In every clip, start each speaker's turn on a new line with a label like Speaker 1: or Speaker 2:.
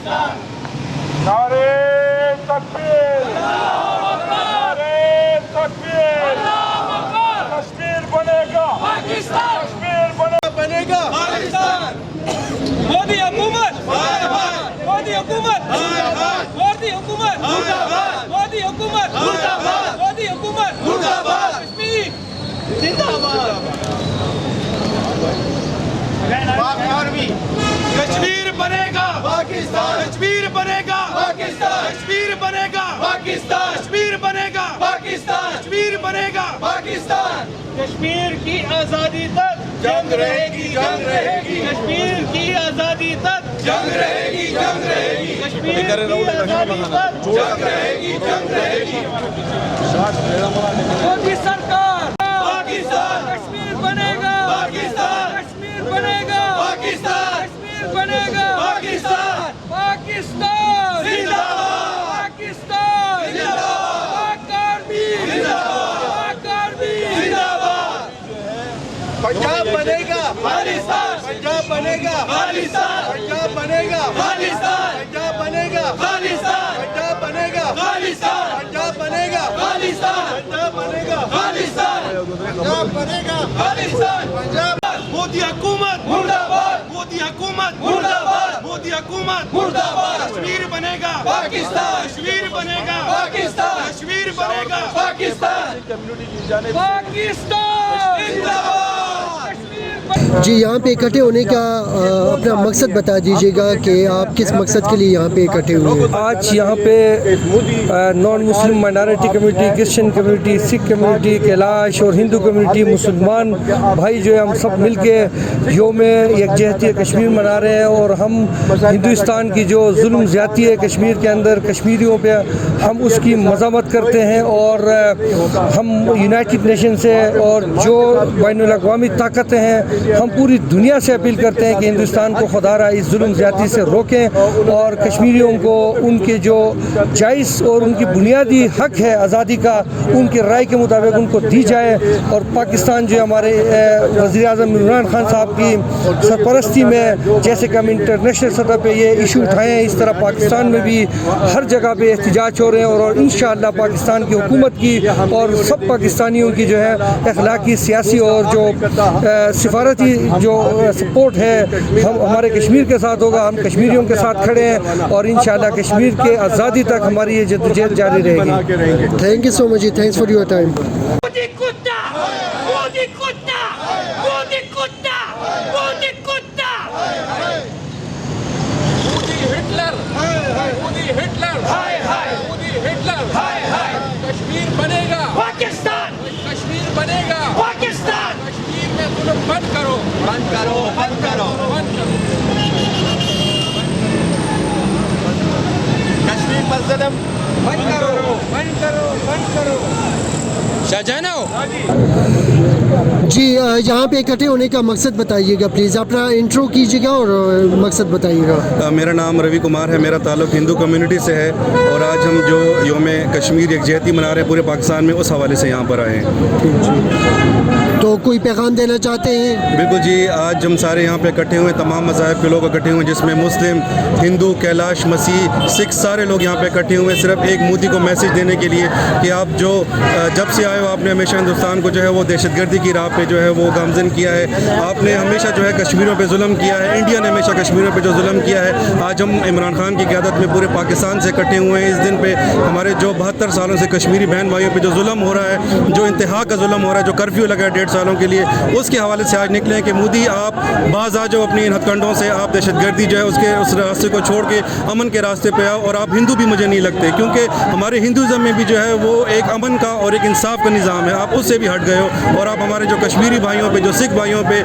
Speaker 1: नारे तकबीर, नारे तकबीर, कश्मीर बनेगा पाकिस्तान, कश्मीर बनेगा पाकिस्तान।
Speaker 2: मोदी हुकूमत, मोदी हुकूमत, मोदी हुकूमत, मोदी हुकूमत, मोदी हुकूमत, कश्मीर जिंदाबाद।
Speaker 3: कश्मीर बनेगा पाकिस्तान, कश्मीर बनेगा पाकिस्तान, कश्मीर बनेगा पाकिस्तान, कश्मीर बनेगा पाकिस्तान, कश्मीर बनेगा पाकिस्तान।
Speaker 2: कश्मीर की आज़ादी तक
Speaker 3: जंग रहेगी, जंग रहेगी,
Speaker 2: कश्मीर की आज़ादी तक
Speaker 3: जंग रहेगी, जंग रहेगी,
Speaker 2: कश्मीर की आज़ादी तक
Speaker 3: जंग रहेगी, जंग रहेगी।
Speaker 2: मोदी सरकार
Speaker 3: पाकिस्तान,
Speaker 2: कश्मीर बनेगा
Speaker 3: पाकिस्तान,
Speaker 2: कश्मीर बनेगा
Speaker 3: पाकिस्तान,
Speaker 2: कश्मीर बनेगा
Speaker 3: पाकिस्तान,
Speaker 2: पाकिस्तान
Speaker 3: जिंदाबाद,
Speaker 2: पाकिस्तान
Speaker 3: जिंदाबाद,
Speaker 2: पाक आर्मी
Speaker 3: जिंदाबाद,
Speaker 2: पाक आर्मी
Speaker 3: जिंदाबाद।
Speaker 4: पंजाब बनेगा
Speaker 3: खालिस्तान,
Speaker 4: पंजाब बनेगा
Speaker 3: खालिस्तान,
Speaker 4: पंजाब बनेगा
Speaker 3: खालिस्तान,
Speaker 4: पंजाब बनेगा
Speaker 3: खालिस्तान,
Speaker 4: पंजाब बनेगा
Speaker 3: खालिस्तान,
Speaker 4: पंजाब बनेगा
Speaker 3: खालिस्तान,
Speaker 4: पंजाब बनेगा
Speaker 3: खालिस्तान,
Speaker 4: पंजाब बनेगा
Speaker 3: खालिस्तान।
Speaker 4: पंजाब
Speaker 3: मोदी हुकूमत मुर्दाबाद, मोदी हुकूमत मुर्दाबाद, मोदी हुकूमत मुर्दाबाद। कश्मीर बनेगा पाकिस्तान, कश्मीर बनेगा पाकिस्तान, कश्मीर बनेगा पाकिस्तान,
Speaker 2: पाकिस्तान
Speaker 3: जिंदाबाद।
Speaker 5: जी, यहाँ पे इकट्ठे होने का अपना मकसद बता दीजिएगा कि आप किस मकसद के लिए यहाँ पे इकट्ठे हुए हैं।
Speaker 6: आज यहाँ पे non Muslim minority community, Christian community, Sikh community, Kailash और हिंदू कम्युनिटी, मुसलमान भाई जो है हम सब मिल के योम यकजहती कश्मीर मना रहे हैं। और हम हिंदुस्तान की जो जुल्म ज़्यादती है कश्मीर के अंदर कश्मीरियों पे, हम उसकी मज़ामत करते हैं। और हम यूनाइटेड नेशन से और जो बैनुल अक़वामी ताकतें हैं, हम पूरी दुनिया से अपील करते हैं कि हिंदुस्तान को खुदारा इस जुल्म ज़्यादती से रोकें और कश्मीरियों को उनके जो जायज़ और उनकी बुनियादी हक है आज़ादी का, उनके राय के मुताबिक उनको दी जाए। और पाकिस्तान जो हमारे वज़ीर आज़म इमरान खान साहब की सरपरस्ती में, जैसे कि हम इंटरनेशनल सतह पे ये इशू उठाए हैं, इस तरह पाकिस्तान में भी हर जगह पे एहतजाज हो रहे हैं। और इंशाअल्लाह पाकिस्तान की हुकूमत की और सब पाकिस्तानियों की जो है अखलाकी, सियासी और जो सिफारती जो सपोर्ट है हम हमारे कश्मीर के साथ होगा। हम कश्मीरियों के साथ खड़े हैं और इंशाअल्लाह कश्मीर के आज़ादी तक हमारी ये जद्दोजहद जारी रहेगी।
Speaker 5: थैंक यू सो मच जी, thanks for your time.
Speaker 2: Modi कुत्ता, मोदी कुत्ता, मोदी कुत्ता, मोदी कुत्ता।
Speaker 1: मोदी हिटलर, मोदी हिटलर,
Speaker 2: हाय हाय
Speaker 1: मोदी हिटलर,
Speaker 2: हाय हाय।
Speaker 1: कश्मीर बनेगा
Speaker 2: पाकिस्तान,
Speaker 1: कश्मीर बनेगा
Speaker 2: पाकिस्तान
Speaker 1: कश्मीर में जुल्म बंद करो,
Speaker 3: बंद करो, बंद करो,
Speaker 1: बंद करो।
Speaker 3: कश्मीर पर जुल्म
Speaker 4: बंद करो बंद करो बंद करो।
Speaker 5: जी, यहाँ पे इकट्ठे होने का मकसद बताइएगा प्लीज़, अपना इंट्रो कीजिएगा और मकसद बताइएगा।
Speaker 7: मेरा नाम रवि कुमार है, मेरा ताल्लुक़ हिंदू कम्युनिटी से है और आज हम जो योम कश्मीर यकजहती मना रहे हैं पूरे पाकिस्तान में, उस हवाले से यहाँ पर आए हैं।
Speaker 5: तो कोई पैगाम देना चाहते हैं?
Speaker 7: बिल्कुल जी, आज हम सारे यहाँ पे इकट्ठे हुए, तमाम मज़ाहिब के लोग इकट्ठे हुए, जिसमें मुस्लिम, हिंदू, कैलाश, मसीह, सिख, सारे लोग यहाँ पे इकट्ठे हुए सिर्फ एक मोदी को मैसेज देने के लिए कि आप जो जब से आए हो आपने हमेशा हिंदुस्तान को जो है वो दहशतगर्दी की राह पे जो है वो गामजन किया है। आपने हमेशा जो है कश्मीरियों पे जुल्म किया है, इंडिया ने हमेशा कश्मीरियों पे जो जुल्म किया है। आज हम इमरान खान की क़यादत में पूरे पाकिस्तान से इकट्ठे हुए हैं इस दिन पे। हमारे जो 72 सालों से कश्मीरी बहन भाइयों पे जो जुल्म हो रहा है, जो इंतहा का जुल्म हो रहा है, जो कर्फ्यू लगा है 1.5 सालों के लिए, उसके हवाले से आज निकले हैं कि मोदी आप बाज आ जाओ अपनी इन हथकंडों से, आप दहशतगर्दी जो है उसके उस रास्ते को छोड़ के अमन के रास्ते पे आओ। और आप हिंदू भी मुझे नहीं लगते, क्योंकि हमारे हिंदुज़म में भी जो है वो एक अमन का और एक इंसाफ का निज़ाम है, आप उससे भी हट गए हो। और आप हमारे जो कश्मीरी भाइयों पे, जो सिख भाइयों पे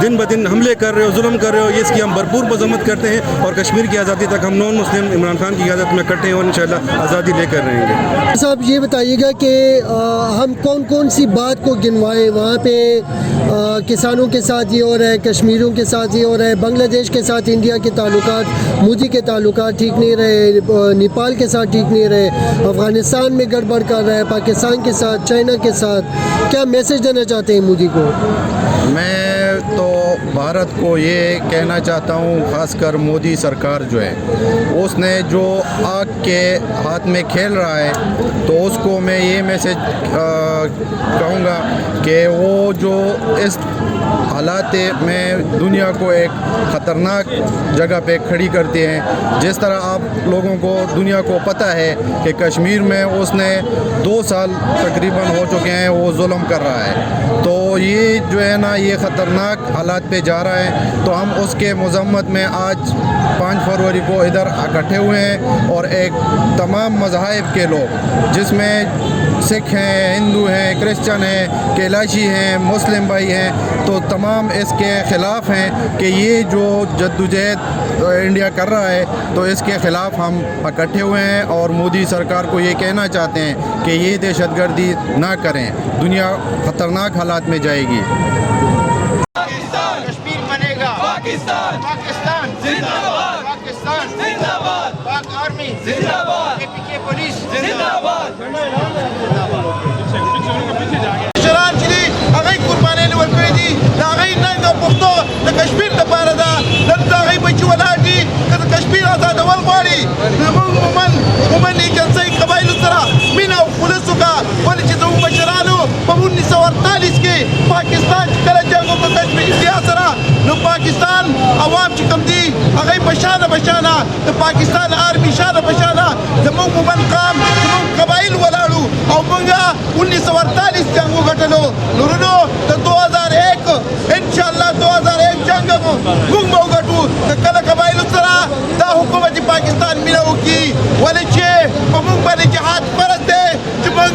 Speaker 7: दिन ब दिन हमले कर रहे हो, जुल्म कर रहे हो, ये इसकी हम भरपूर मजम्मत करते हैं। और कश्मीर की आज़ादी तक हम नॉन मुस्लिम इमरान खान की क़यादत में इकट्ठे हैं और इंशाअल्लाह आज़ादी लेकर रहेंगे।
Speaker 5: साहब ये बताइएगा कि हम कौन कौन सी बात को गिनवाएं? वहाँ पे किसानों के साथ ये हो रहा है, कश्मीरियों के साथ ये हो रहा है, बांग्लादेश के साथ इंडिया के ताल्लुकात, मोदी के ताल्लुकात ठीक नहीं रहे, नेपाल के साथ ठीक नहीं रहे, अफ़गानिस्तान में गड़बड़ कर रहा है, पाकिस्तान के साथ, चाइना के साथ। क्या मैसेज देना चाहते हैं मोदी को?
Speaker 8: मैं तो
Speaker 7: भारत को ये कहना चाहता हूँ, ख़ास कर मोदी सरकार जो है, उसने जो आग के हाथ में खेल रहा है, तो उसको मैं ये मैसेज कहूँगा कि वो जो इस हालात में दुनिया को एक ख़तरनाक जगह पे खड़ी करते हैं। जिस तरह आप लोगों को, दुनिया को पता है कि कश्मीर में उसने 2 साल तकरीबन हो चुके हैं वो जुल्म कर रहा है, तो ये जो है ना, ये ख़तरनाक हालात पे जा रहा है। तो हम उसके मज़म्मत में आज 5 फरवरी को इधर इकट्ठे हुए हैं और एक तमाम मज़ाहिब के लोग, जिसमें सिख हैं, हिंदू हैं, क्रिश्चन हैं, कैलाशी हैं, मुस्लिम भाई हैं, तो तमाम इसके ख़िलाफ़ हैं कि ये जो जद्दोजहद इंडिया कर रहा है, तो इसके ख़िलाफ़ हम इकट्ठे हुए हैं और मोदी सरकार को ये कहना चाहते हैं कि ये दहशतगर्दी ना करें, दुनिया ख़तरनाक हालात में जाएगी।
Speaker 2: कश्मीर बनेगा पाकिस्तान, पाकिस्तान जिंदाबाद, पाकिस्तान जिंदाबाद, पाक आर्मी जिंदाबाद, केपीके पुलिस जिंदाबाद। شران چې دي هغه قرباني ورکړي دي، دا هغه ننګ او پښتو د کشمیر لپاره ده. نن دا هغه بچي ولاړ دي که د کشمیر آزادول غواړي، زموږ عموماً ایجنسۍ قبایلو سره مینه او خلوص وکړه. ولې چې زموږ مشرانو په 1948 کې پاکستان چې کله جنګ وکړ کشمیر انډیا سره، نو پاکستان عوام چې کوم دي هغه بشانه د پاکستان آرمي شانه بشانه زموږ عموماً قام زموږ قبایل ولاړو او موږ 1948 جنگ وګټلو. نورونو د 2001 انشاءالله 2001 جنگ موږ به وګټو. د کله قبایلو سره دا حکومت پاکستان مینه وکړي، ولې چې په موږ باندې جهاد فرض دی. چې موږ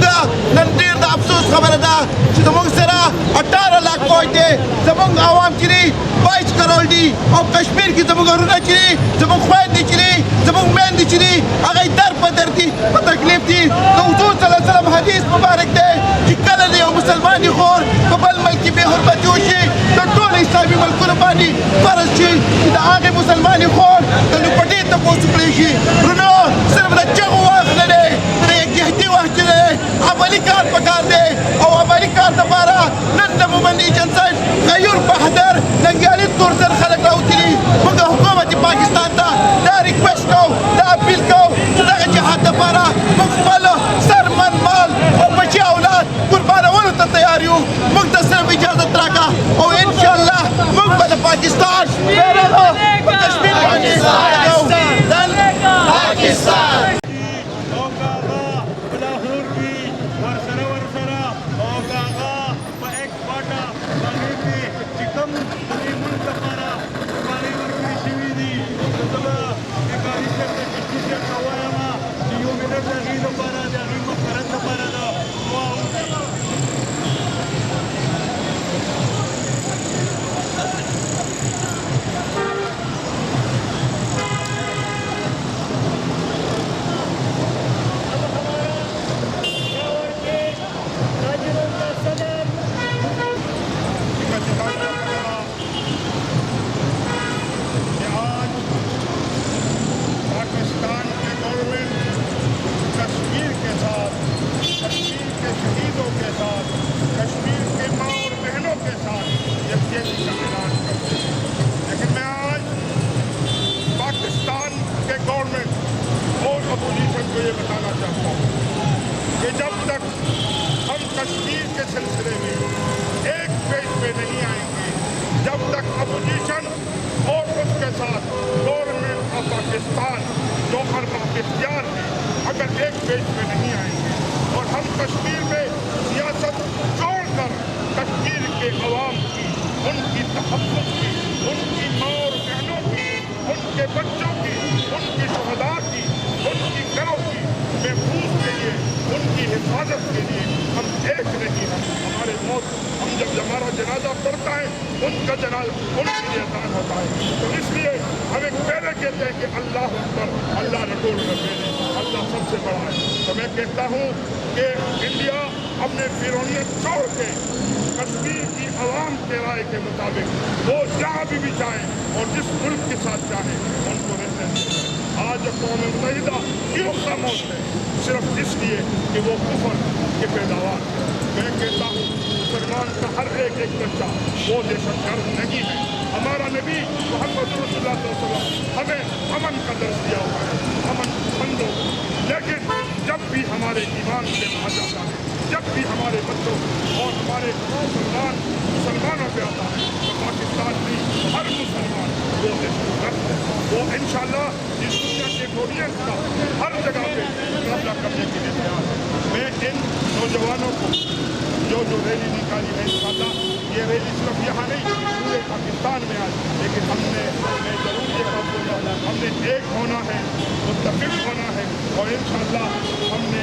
Speaker 2: نن ډېر د افسوس خبره ده چې زموږ سره 18 لاکھ فوج دی، زموږ عوام چې دي 22 کروڑ دي، او کشمیر کې زموږ ورونه چې دي، زموږ خویندې چې دي، زموږ میندې چې دي، هغه در په در دي، په تکلیف دي. د حضور صلی الله علیه وسلم حدیث مبارک دی چې کله د یو مسلماني خور په بل ملک کې بې حرمتي وشي، د ټولو اسلامي ملکونو باندې فرض شي چې د هغې مسلماني خور د لوپټې تپوس وکړی شي. ورونو صرف د چغو وخت نه دی، د یکجهتي وخت چې دی، عملي کار پکار دی. او عملي کار دپاره نن د مومن ایجنسۍ غیور بهادر ننګیالي تور سر خلک راوتلي. موږ حکومت پاکستان ته دا ریکویسټ کوو، دا اپیل کوو چې دغه جهاد دپاره موږ خپل سر من مال او بچي اولاد قربانولو ته تیار یو. موږ ته صرف اجازت راکړه او انشاءالله موږ به د پاکستان په کشمیر باندې پاکستان
Speaker 8: मुसलमान का हर एक बच्चा वो दहशतगर्द नहीं है। हमारा नबी मोहम्मद रसूलुल्लाह सल्लल्लाहु अलैहि वसल्लम हमें अमन का दर्ज दिया हुआ है, अमन पसंद हो। लेकिन जब भी हमारे ईमान से आ जाता है, जब भी हमारे बच्चों और हमारे मुसलमानों पे आता है, तो पाकिस्तान नहीं हर मुसलमान वो दहशतगर्द है। वो इंशाअल्लाह इस दुनिया के ऑडियंस का हर जगह पे मुकाबला करने के लिए तैयार है। मैं इन नौजवानों को जो रैली निकाली है, इंशाअल्लाह ये रैली सिर्फ यहाँ नहीं पूरे पाकिस्तान में आज, लेकिन मैं ज़रूर ये बात बोलूँगा, हमने एक होना है, मुत्तफ़िक़ होना है और इंशाअल्लाह हमने